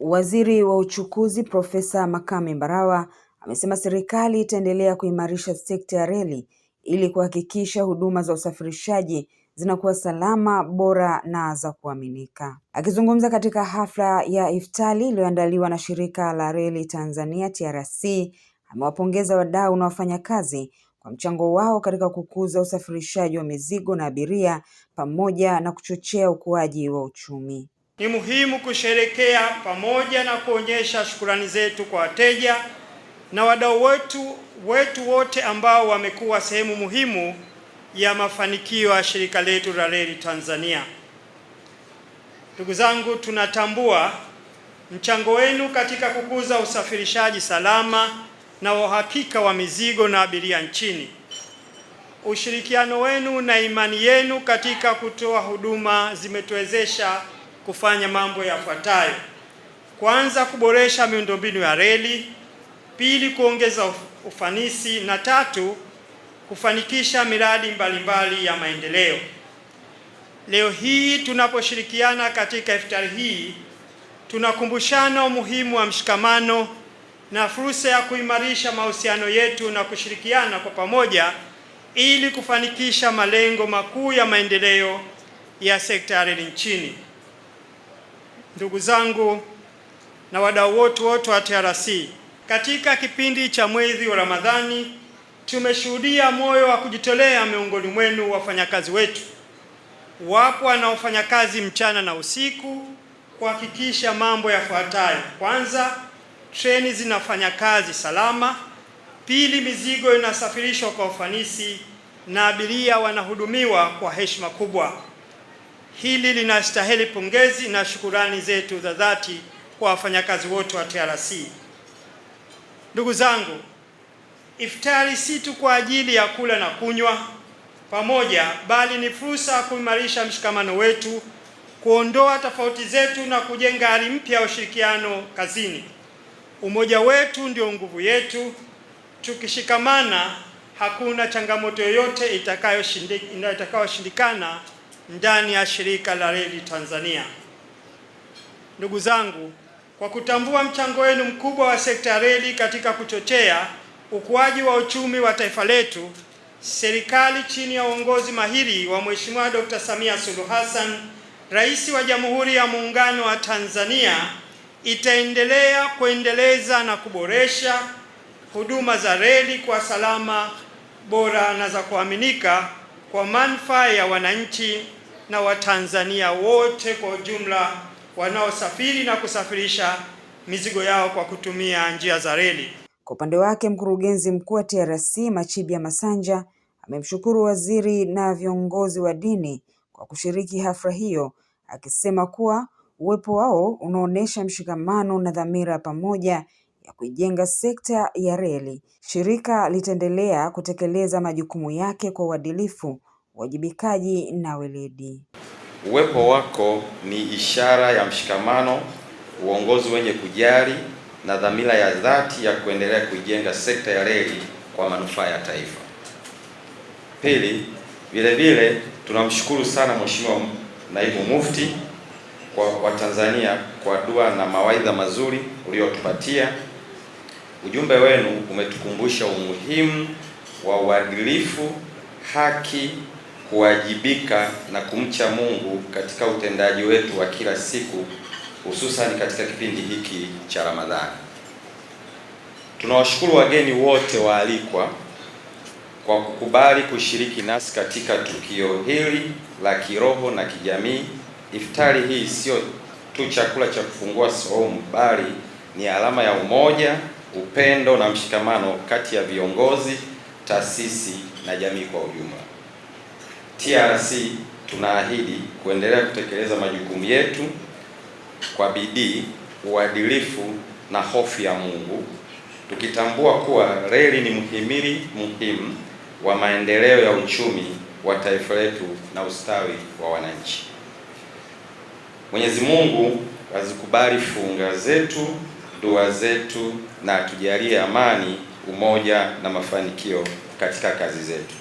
Waziri wa Uchukuzi Profesa Makame Mbarawa amesema serikali itaendelea kuimarisha sekta ya reli ili kuhakikisha huduma za usafirishaji zinakuwa salama, bora na za kuaminika. Akizungumza katika hafla ya iftari iliyoandaliwa na Shirika la Reli Tanzania TRC, amewapongeza wadau na wafanyakazi kwa mchango wao katika kukuza usafirishaji wa mizigo na abiria pamoja na kuchochea ukuaji wa uchumi. Ni muhimu kusherekea pamoja na kuonyesha shukrani zetu kwa wateja na wadau wetu wote ambao wamekuwa sehemu muhimu ya mafanikio ya shirika letu la Reli Tanzania. Ndugu zangu, tunatambua mchango wenu katika kukuza usafirishaji salama na uhakika wa mizigo na abiria nchini. Ushirikiano wenu na imani yenu katika kutoa huduma zimetuwezesha kufanya mambo yafuatayo: kwanza, kuboresha miundombinu ya reli; pili, kuongeza ufanisi; na tatu, kufanikisha miradi mbalimbali ya maendeleo. Leo hii tunaposhirikiana katika iftari hii, tunakumbushana umuhimu wa mshikamano na fursa ya kuimarisha mahusiano yetu na kushirikiana kwa pamoja ili kufanikisha malengo makuu ya maendeleo ya sekta ya reli nchini. Ndugu zangu na wadau wote wa TRC, katika kipindi cha mwezi wa Ramadhani tumeshuhudia moyo wa kujitolea miongoni mwenu wafanyakazi wetu. Wapo wanaofanya kazi mchana na usiku kuhakikisha mambo yafuatayo: kwanza, treni zinafanya kazi salama; pili, mizigo inasafirishwa kwa ufanisi; na abiria wanahudumiwa kwa heshima kubwa. Hili linastahili pongezi na shukurani zetu za dhati kwa wafanyakazi wote wa TRC. Ndugu zangu, iftari si tu kwa ajili ya kula na kunywa pamoja, bali ni fursa ya kuimarisha mshikamano wetu, kuondoa tofauti zetu na kujenga hali mpya ya ushirikiano kazini. Umoja wetu ndio nguvu yetu. Tukishikamana, hakuna changamoto yoyote itakayoshindikana ndani ya shirika la Reli Tanzania. Ndugu zangu, kwa kutambua mchango wenu mkubwa wa sekta ya reli katika kuchochea ukuaji wa uchumi wa taifa letu, serikali chini ya uongozi mahiri wa Mheshimiwa Dr. Samia Suluhu Hassan, Rais wa Jamhuri ya Muungano wa Tanzania, itaendelea kuendeleza na kuboresha huduma za reli kwa salama, bora na za kuaminika kwa manufaa ya wananchi na Watanzania wote kwa ujumla wanaosafiri na kusafirisha mizigo yao kwa kutumia njia za reli. Kwa upande wake, mkurugenzi mkuu wa TRC Machibia Masanja amemshukuru waziri na viongozi wa dini kwa kushiriki hafla hiyo, akisema kuwa uwepo wao unaonesha mshikamano na dhamira pamoja ya kuijenga sekta ya reli. Shirika litaendelea kutekeleza majukumu yake kwa uadilifu, uwajibikaji na weledi. Uwepo wako ni ishara ya mshikamano, uongozi wenye kujali na dhamira ya dhati ya kuendelea kuijenga sekta ya reli kwa manufaa ya taifa. Pili, vile tunamshukuru sana Mheshimiwa Naibu Mufti wa Tanzania kwa dua na mawaidha mazuri uliotupatia. Ujumbe wenu umetukumbusha umuhimu wa uadilifu, haki, kuwajibika na kumcha Mungu katika utendaji wetu wa kila siku, hususan katika kipindi hiki cha Ramadhani. Tunawashukuru wageni wote waalikwa kwa kukubali kushiriki nasi katika tukio hili la kiroho na kijamii. Iftari hii sio tu chakula cha kufungua saumu, bali ni alama ya umoja, upendo na mshikamano kati ya viongozi, taasisi na jamii kwa ujumla. TRC tunaahidi kuendelea kutekeleza majukumu yetu kwa bidii, uadilifu na hofu ya Mungu, tukitambua kuwa reli ni muhimili muhimu wa maendeleo ya uchumi wa taifa letu na ustawi wa wananchi. Mwenyezi Mungu azikubali funga zetu, dua zetu na atujalie amani, umoja na mafanikio katika kazi zetu.